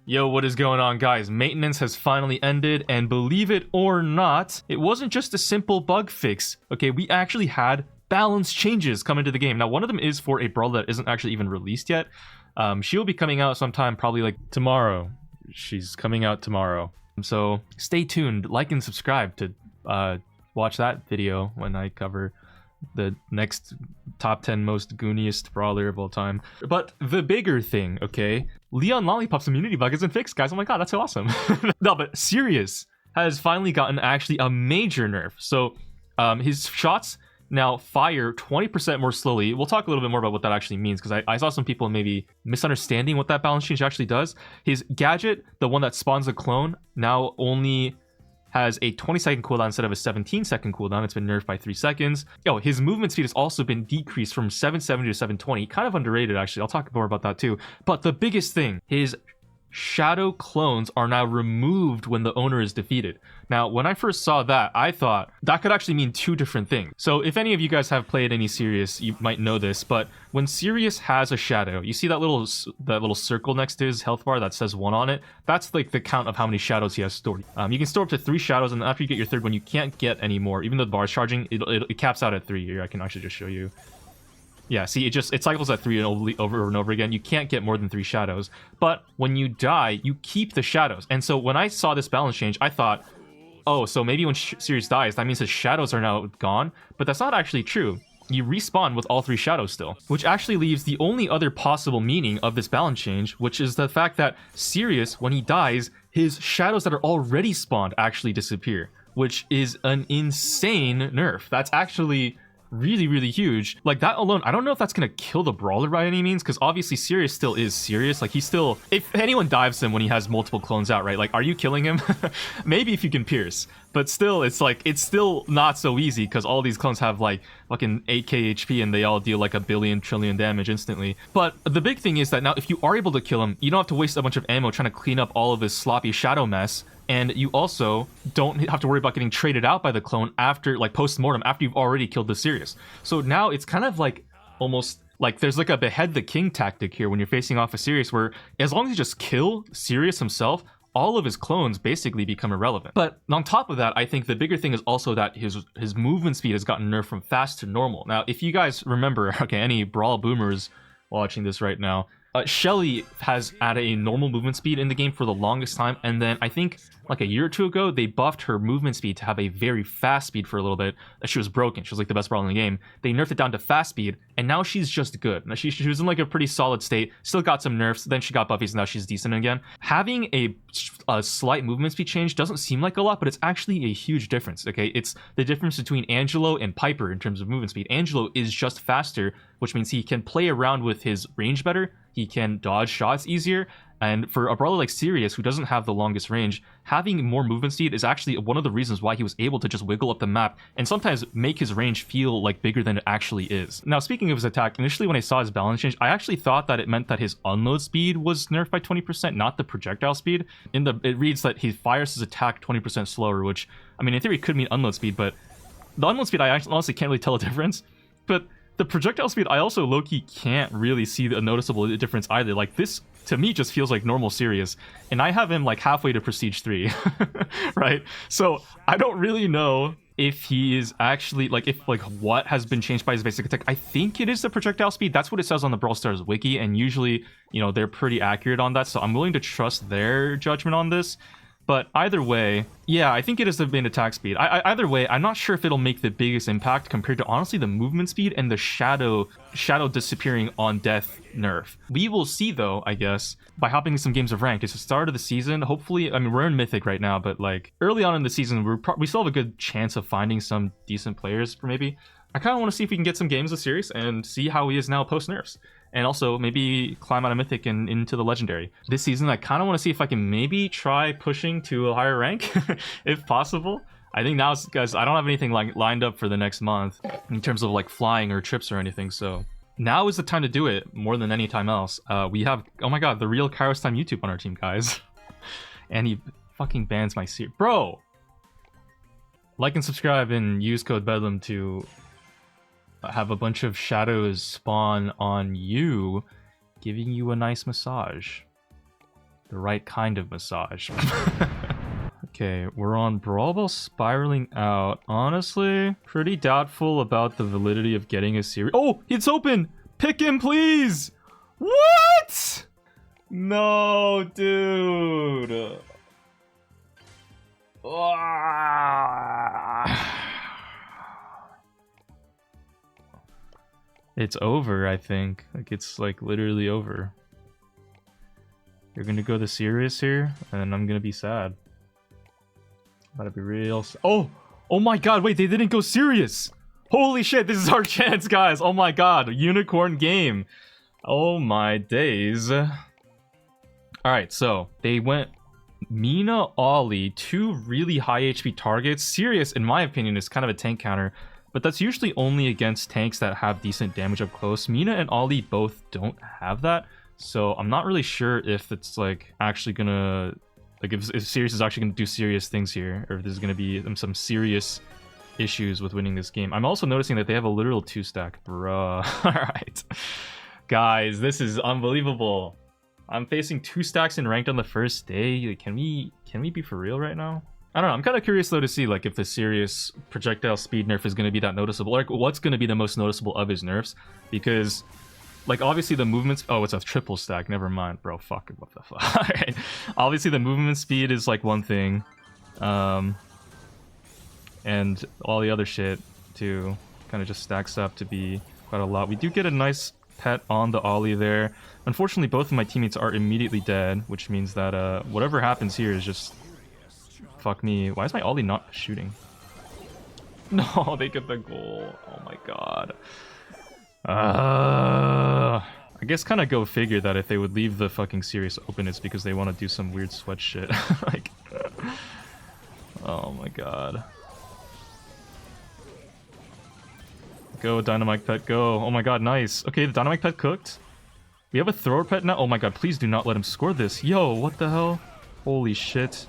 Yo, what is going on, guys? Maintenance has finally ended, and believe it or not, it wasn't just a simple bug fix. Okay, we actually had balance changes come into the game. Now, one of them is for a brawler that isn't actually even released yet. She'll be coming out sometime, probably like tomorrow. She's coming out tomorrow. So stay tuned, like and subscribe to watch that video when I cover the next top 10 most gooniest brawler of all time. But the bigger thing, okay, Leon Lollipop's immunity bug isn't fixed, guys. Oh my god, that's so awesome. No, but Sirius has finally gotten actually a major nerf. So his shots now fire 20% more slowly. We'll talk a little bit more about what that actually means, because I saw some people maybe misunderstanding what that balance change actually does. His gadget, the one that spawns a clone, now only has a 20-second cooldown instead of a 17-second cooldown. It's been nerfed by 3 seconds. Yo, his movement speed has also been decreased from 770 to 720. Kind of underrated, actually. I'll talk more about that too. But the biggest thing, his shadow clones are now removed when the owner is defeated. Now, when I first saw that, I thought that could actually mean two different things. So if any of you guys have played any Sirius, you might know this, but when Sirius has a shadow, you see that little circle next to his health bar that says 1 on it? That's like the count of how many shadows he has stored. You can store up to 3 shadows, and after you get your 3rd one, you can't get any more. Even though the bar is charging, it caps out at 3 here. I can actually just show you. Yeah, see, it cycles at 3 and over and over again. You can't get more than 3 shadows. But when you die, you keep the shadows. And so when I saw this balance change, I thought, oh, so maybe when Sirius dies, that means his shadows are now gone. But that's not actually true. You respawn with all 3 shadows still. Which actually leaves the only other possible meaning of this balance change, which is the fact that Sirius, when he dies, his shadows that are already spawned actually disappear. Which is an insane nerf. That's actually really, really huge. Like, that alone, I don't know if that's gonna kill the brawler by any means, because obviously Sirius still is Sirius. Like, he's still, if anyone dives him when he has multiple clones out, right, like, are you killing him? Maybe if you can pierce, but still, it's like, it's still not so easy, because all these clones have like fucking 8k HP and they all deal like 1 billion trillion damage instantly. But the big thing is that now if you are able to kill him, you don't have to waste a bunch of ammo trying to clean up all of his sloppy shadow mess. And you also don't have to worry about getting traded out by the clone after, like, post-mortem, after you've already killed the Sirius. So now it's kind of like, almost like there's like a behead the king tactic here when you're facing off a Sirius, where as long as you just kill Sirius himself, all of his clones basically become irrelevant. But on top of that, I think the bigger thing is also that his movement speed has gotten nerfed from fast to normal. Now, if you guys remember, okay, any Brawl boomers watching this right now, Shelly has added a normal movement speed in the game for the longest time, and then I think like a year or 2 ago, they buffed her movement speed to have a very fast speed for a little bit. She was broken. She was like the best brawler in the game. They nerfed it down to fast speed, and now she's just good. Now she was in like a pretty solid state, still got some nerfs, then she got buffies, and now she's decent again. Having a slight movement speed change doesn't seem like a lot, but it's actually a huge difference, okay? It's the difference between Angelo and Piper in terms of movement speed. Angelo is just faster, which means he can play around with his range better, he can dodge shots easier, and for a brawler like Sirius, who doesn't have the longest range, having more movement speed is actually one of the reasons why he was able to just wiggle up the map and sometimes make his range feel like bigger than it actually is. Now, speaking of his attack, initially when I saw his balance change, I actually thought that it meant that his unload speed was nerfed by 20%, not the projectile speed. It reads that he fires his attack 20% slower, which, I mean, in theory could mean unload speed, but the unload speed, I honestly can't really tell a difference. But the projectile speed, I also low-key can't really see a noticeable difference either. Like, this, to me, just feels like normal Sirius. And I have him, like, halfway to Prestige 3, right? So, I don't really know if he is actually, like, what has been changed by his basic attack. I think it is the projectile speed. That's what it says on the Brawl Stars wiki, and usually, you know, they're pretty accurate on that, so I'm willing to trust their judgment on this. But either way, yeah, I think it is the main attack speed. Either way, I'm not sure if it'll make the biggest impact compared to, honestly, the movement speed and the shadow disappearing on death nerf. We will see, though, I guess, by hopping into some games of ranked. It's the start of the season. Hopefully, I mean, we're in Mythic right now, but, like, early on in the season, we still have a good chance of finding some decent players for maybe. I kind of want to see if we can get some games of Sirius and see how he is now post-nerfs. And also, maybe climb out of Mythic and into the Legendary. This season, I kind of want to see if I can maybe try pushing to a higher rank, if possible. I think now, guys, I don't have anything like lined up for the next month in terms of like flying or trips or anything, so now is the time to do it more than any time else. We have, oh my god, the real Kairos Time YouTube on our team, guys. And he fucking bans my series. Bro! Like and subscribe and use code Bedlam to have a bunch of shadows spawn on you, giving you a nice massage. the right kind of massage. Okay, we're on Brawl Ball spiraling out. Honestly, pretty doubtful about the validity of getting a series. Oh, it's open! Pick him, please! What? No, dude. It's over, I think. Like, it's like literally over. You're gonna go the Sirius here, and I'm gonna be sad. Gotta be real. Oh! Oh my god, wait, they didn't go Sirius! Holy shit, this is our chance, guys! Oh my god, unicorn game. Oh my days. Alright, so they went Mina, Ollie, two really high HP targets. Sirius, in my opinion, is kind of a tank counter, but that's usually only against tanks that have decent damage up close. Mina and Ollie both don't have that, so I'm not really sure if it's like actually gonna... Like if Sirius is actually gonna do serious things here, or if there's gonna be some serious issues with winning this game. I'm also noticing that they have a literal 2-stack. Bruh. Alright. Guys, this is unbelievable. I'm facing 2 stacks in ranked on the first day. Like, can we be for real right now? I don't know. I'm kind of curious though to see like if the Sirius projectile speed nerf is going to be that noticeable. Like, what's going to be the most noticeable of his nerfs? Because, like, obviously the movements. Oh, it's a triple stack. Never mind, bro. Fuck. What the fuck? All right. Obviously the movement speed is like one thing, and all the other shit too kind of just stacks up to be quite a lot. We do get a nice pet on the Ollie there. Unfortunately, both of my teammates are immediately dead, which means that whatever happens here is just fuck me. Why is my Ollie not shooting? No, they get the goal. Oh my god. I guess kind of go figure that if they would leave the fucking Sirius open, it's because they want to do some weird sweat shit. Like, oh my god. Go, Dynamite Pet, go. Oh my god, nice. Okay, the Dynamite Pet cooked. We have a thrower pet now. Oh my god, please do not let him score this. Yo, what the hell? Holy shit.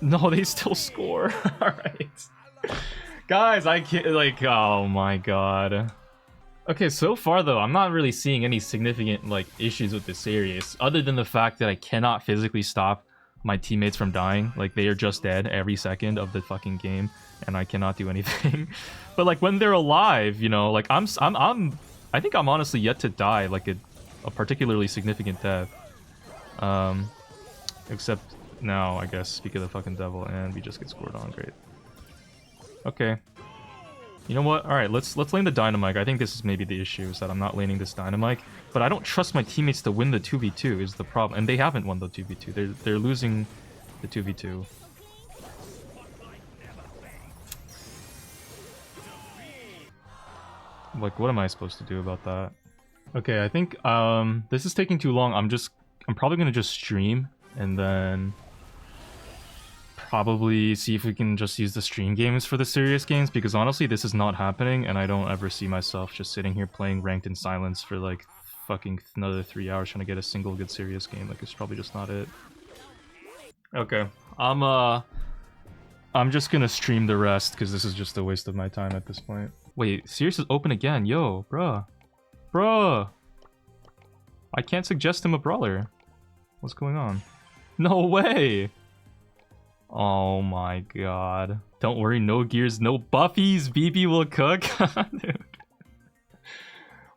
No, they still score. Alright. Guys, I can't, like, oh my god. Okay, so far though, I'm not really seeing any significant, like, issues with the Sirius, other than the fact that I cannot physically stop my teammates from dying. Like, they are just dead every second of the fucking game, and I cannot do anything. But like when they're alive, you know, like I think I'm honestly yet to die like a particularly significant death. Except now, I guess, speak of the fucking devil, and we just get scored on. Great. Okay. You know what? All right, let's lane the Dynamite. I think this is maybe the issue, is that I'm not laning this Dynamite, but I don't trust my teammates to win the 2v2 is the problem, and they haven't won the 2v2. They're losing the 2v2. Like, what am I supposed to do about that? Okay, I think this is taking too long. I'm probably gonna just stream and then probably see if we can just use the stream games for the serious games, because honestly this is not happening and I don't ever see myself just sitting here playing ranked in silence for like fucking another 3 hours trying to get a single good serious game. Like, it's probably just not it. Okay, I'm just gonna stream the rest because this is just a waste of my time at this point. Wait, Sirius is open again. Yo, bruh. Bruh. I can't suggest him a brawler. What's going on? No way! Oh my god. Don't worry, no gears, no buffies. BB will cook. Dude.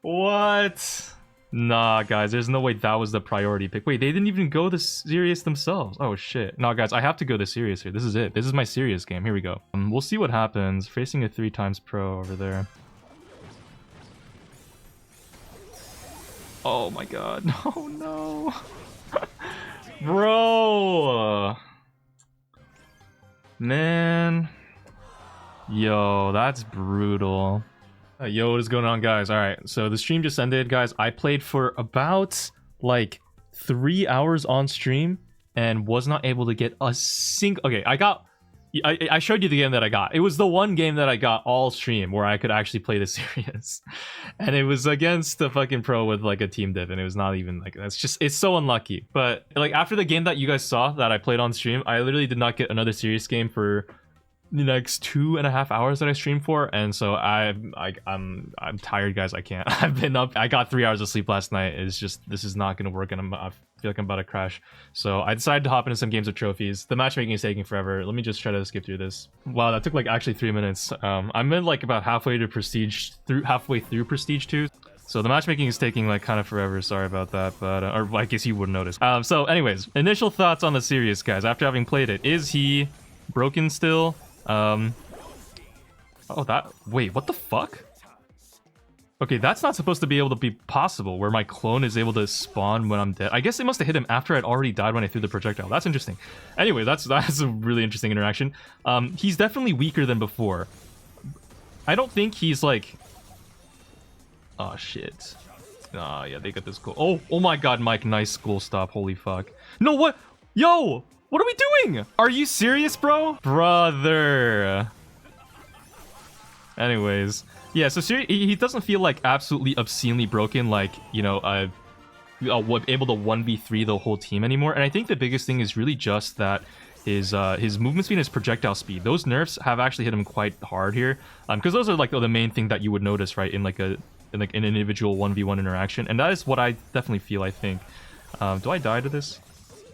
What? Nah, guys, there's no way that was the priority pick. Wait, they didn't even go the Sirius themselves. Oh shit. No, guys, I have to go the Sirius here. This is it. This is my Sirius game. Here we go. We'll see what happens. Facing a 3x pro over there. Oh my god. No, no. Bro. Man. Yo, that's brutal. Yo, what is going on, guys? All right, so the stream just ended, guys. I played for about like 3 hours on stream and was not able to get a single... Okay, I showed you the game that I got. It was the one game that I got all stream where I could actually play the Sirius, and it was against the fucking pro with like a team div, and it was not even like... it's so unlucky. But like after the game that you guys saw that I played on stream, I literally did not get another Sirius game for the next 2.5 hours that I streamed for, and so I'm tired, guys. I can't. I've been up. I got 3 hours of sleep last night. It's just, this is not gonna work, and I feel like I'm about to crash. So I decided to hop into some games of trophies. The matchmaking is taking forever. Let me just try to skip through this. Wow, that took like actually 3 minutes. I'm in like about halfway through Prestige 2. So the matchmaking is taking like kind of forever. Sorry about that, but or I guess you wouldn't notice. So anyways, initial thoughts on the Sirius, guys. After having played it, is he broken still? Oh, wait, what the fuck? Okay, that's not supposed to be able to be possible, where my clone is able to spawn when I'm dead. I guess it must have hit him after I'd already died when I threw the projectile. That's interesting. Anyway, that's a really interesting interaction. He's definitely weaker than before. I don't think he's like... Oh, shit. Ah, yeah, they got this goal. Oh my god, Mike, nice goal stop. Holy fuck. No, what? Yo! What are we doing? Are you serious, bro? Brother. Anyways. Yeah, so he doesn't feel like absolutely obscenely broken, like, you know, able to 1v3 the whole team anymore. And I think the biggest thing is really just that his movement speed and his projectile speed. Those nerfs have actually hit him quite hard here. Because those are like the main thing that you would notice, right, in like an individual 1v1 interaction. And that is what I definitely feel, I think. Do I die to this?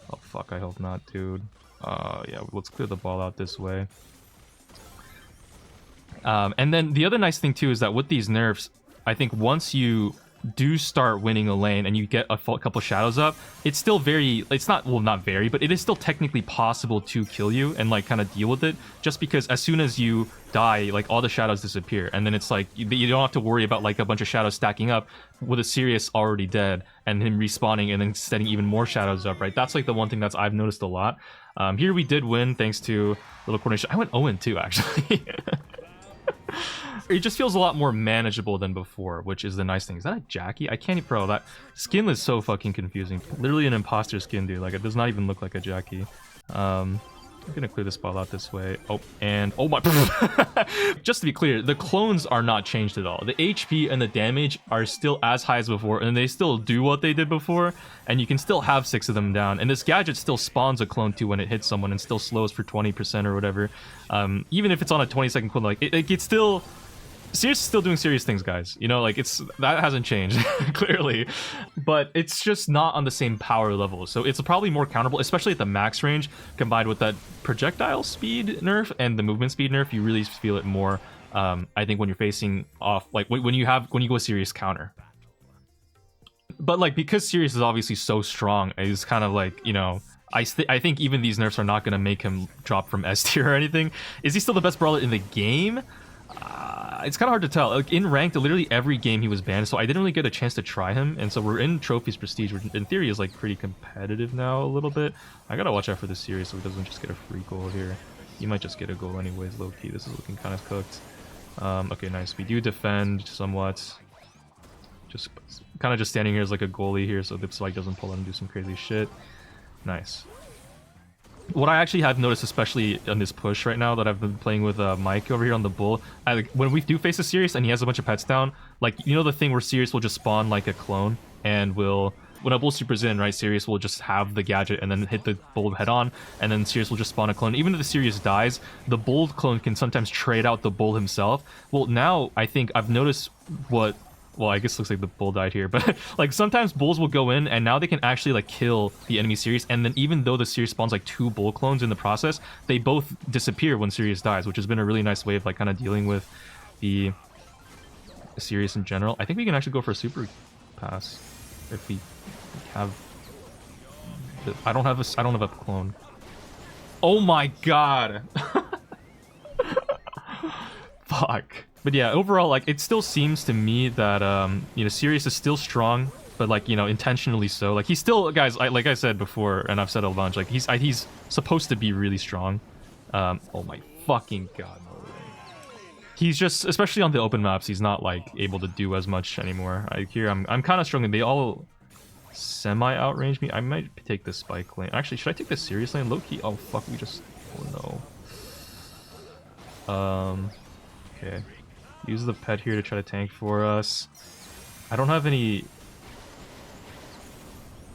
Oh, fuck, I hope not, dude. Yeah, let's clear the ball out this way. And then the other nice thing, too, is that with these nerfs, I think once you do start winning a lane and you get a couple shadows up, it's still it's not, well, not very, but it is still technically possible to kill you and, like, kind of deal with it, just because as soon as you die, like, all the shadows disappear, and then it's like, you don't have to worry about, like, a bunch of shadows stacking up with a Sirius already dead, and him respawning and then setting even more shadows up, right? That's, like, the one thing I've noticed a lot. Here we did win, thanks to a little coordination. I went 0-2, actually. It just feels a lot more manageable than before, which is the nice thing. Is that a Jackie? I can't even... Bro, that skin is so fucking confusing. Literally an imposter skin, dude. Like, it does not even look like a Jackie. I'm gonna clear this ball out this way. Oh, and... Oh my... Just to be clear, the clones are not changed at all. The HP and the damage are still as high as before, and they still do what they did before, and you can still have 6 of them down. And this gadget still spawns a clone too when it hits someone and still slows for 20% or whatever. Even if it's on a 20-second clone, like, it's still... Sirius is still doing serious things, guys. You know, like, that hasn't changed, clearly. But it's just not on the same power level. So it's probably more counterable, especially at the max range, combined with that projectile speed nerf and the movement speed nerf. You really feel it more, I think, when you're facing off, like, when you go Sirius counter. But, like, because Sirius is obviously so strong, it's kind of like, you know... I think even these nerfs are not going to make him drop from S tier or anything. Is he still the best brawler in the game? It's kind of hard to tell. Like, in ranked, literally every game he was banned, so I didn't really get a chance to try him. And so we're in Trophies Prestige, which in theory is like pretty competitive now a little bit. I gotta watch out for this Sirius so he doesn't just get a free goal here. He might just get a goal anyways, low key. This is looking kind of cooked. Okay, nice. We do defend somewhat. Just kind of just standing here as like a goalie here, so the spike doesn't pull out and do some crazy shit. Nice. What I actually have noticed, especially on this push right now that I've been playing with Mike over here on the bull, when we do face a Sirius and he has a bunch of pets down, like, you know the thing where Sirius will just spawn like a clone and when a bull supers in, right, Sirius will just have the gadget and then hit the bull head on, and then Sirius will just spawn a clone. Even if the Sirius dies, the bull clone can sometimes trade out the bull himself. Well, now I think I've noticed well, I guess it looks like the bull died here, but like sometimes bulls will go in and now they can actually like kill the enemy Sirius, and then even though the Sirius spawns like 2 bull clones in the process, they both disappear when Sirius dies, which has been a really nice way of like kind of dealing with the Sirius in general. I think we can actually go for a super pass if we have I don't have a clone. Oh my god. Fuck. But yeah, overall, like, it still seems to me that, you know, Sirius is still strong, but, like, you know, intentionally so. Like, he's still, guys, like I said before, and I've said a bunch, like, he's supposed to be really strong. Oh my fucking god, no way. He's just, especially on the open maps, he's not, like, able to do as much anymore. I'm kind of struggling. They all semi-outrange me. I might take this spike lane. Actually, should I take this Sirius lane? Low-key? Oh, fuck, oh no. Okay. Use the pet here to try to tank for us. I don't have any...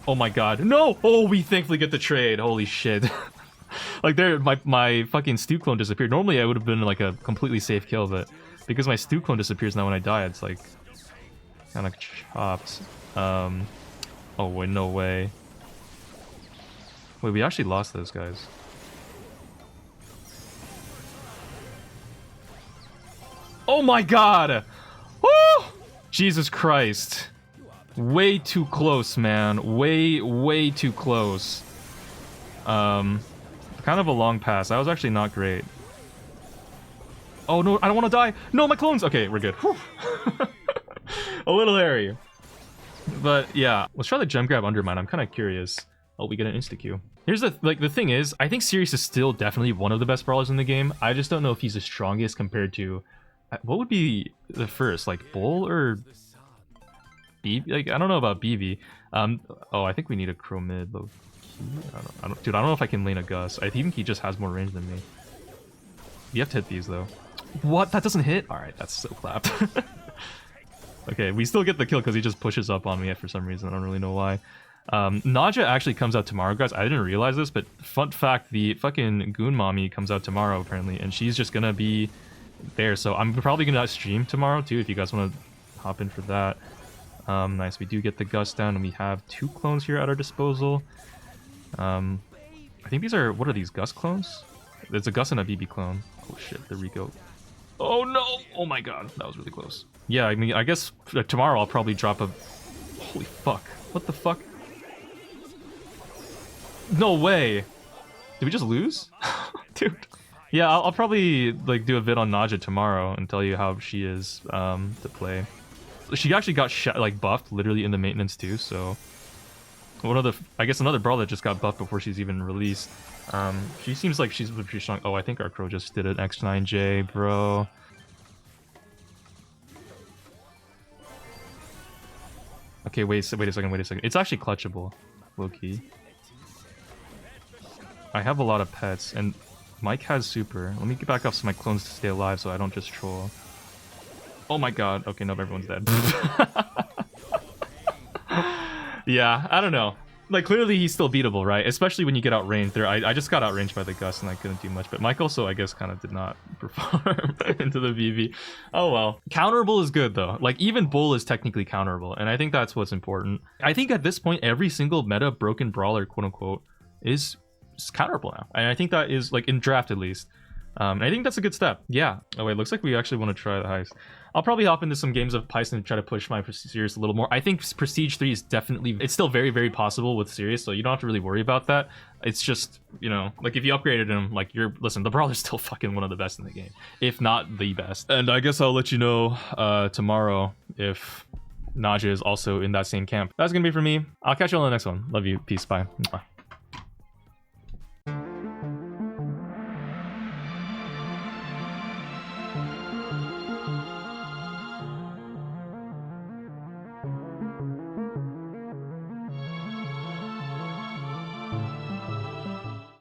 Oh my god. No! Oh, we thankfully get the trade. Holy shit. Like, there, my fucking stew clone disappeared. Normally, I would have been like a completely safe kill, but because my stew clone disappears now when I die, it's like kind of chopped. Oh, wait, no way. Wait, we actually lost those guys. Oh my god! Woo! Jesus Christ. Way too close, man. Way too close. Kind of a long pass. That was actually not great. Oh no, I don't want to die. No, my clones. Okay, we're good. A little hairy. But yeah, let's try the gem grab undermine. I'm kind of curious. Oh, we get an insta Q. Here's the thing is, I think Sirius is still definitely one of the best brawlers in the game. I just don't know if he's the strongest compared to what would be the first, like Bull or BB? Like I don't know about BB. Oh, I think we need a Crow mid low key. Dude, I don't know if I can lane a Gus. I think he just has more range than me. You have to hit these though. What? That doesn't hit? Alright, that's so clapped. Okay, we still get the kill because he just pushes up on me for some reason. I don't really know why. Naja actually comes out tomorrow, guys. I didn't realize this, but fun fact, the fucking Goon Mommy comes out tomorrow, apparently, and she's just gonna be there. So I'm probably gonna stream tomorrow, too, if you guys want to hop in for that. Nice, we do get the Gus down, and we have 2 clones here at our disposal. I think these are... What are these, Gus clones? There's a Gus and a BB clone. Oh, shit, the Rico. Oh, no! Oh, my God. That was really close. Yeah, I mean, I guess tomorrow I'll probably drop a... Holy fuck. What the fuck? No way! Did we just lose? Dude. Yeah, I'll probably, like, do a vid on Naja tomorrow and tell you how she is to play. She actually got, buffed literally in the maintenance, too, so... One of the... I guess another brawler that just got buffed before she's even released. She seems like she's pretty strong. Oh, I think our Crow just did an X9J, bro. Okay, wait a second. It's actually clutchable, low-key. I have a lot of pets, and Mike has super. Let me get back up so my clones to stay alive so I don't just troll. Oh my god. Okay, no, everyone's dead. Yeah, I don't know. Like, clearly he's still beatable, right? Especially when you get outranged. I just got outranged by the Gus and I couldn't do much. But Mike also, I guess, kind of did not perform into the VV. Oh well. Counterable is good, though. Like, even Bull is technically counterable. And I think that's what's important. I think at this point, every single meta broken brawler, quote-unquote, is counterable now. And I think that is, like, in draft at least. And I think that's a good step. Yeah. Oh wait, looks like we actually want to try the heist. I'll probably hop into some games of Python and try to push my Sirius a little more. I think Prestige 3 is definitely... It's still very, very possible with Sirius, so you don't have to really worry about that. It's just, you know, like if you upgraded him, like you're... Listen, the Brawler's still fucking one of the best in the game. If not the best. And I guess I'll let you know tomorrow if Naja is also in that same camp. That's gonna be for me. I'll catch you on the next one. Love you. Peace. Bye. Mwah.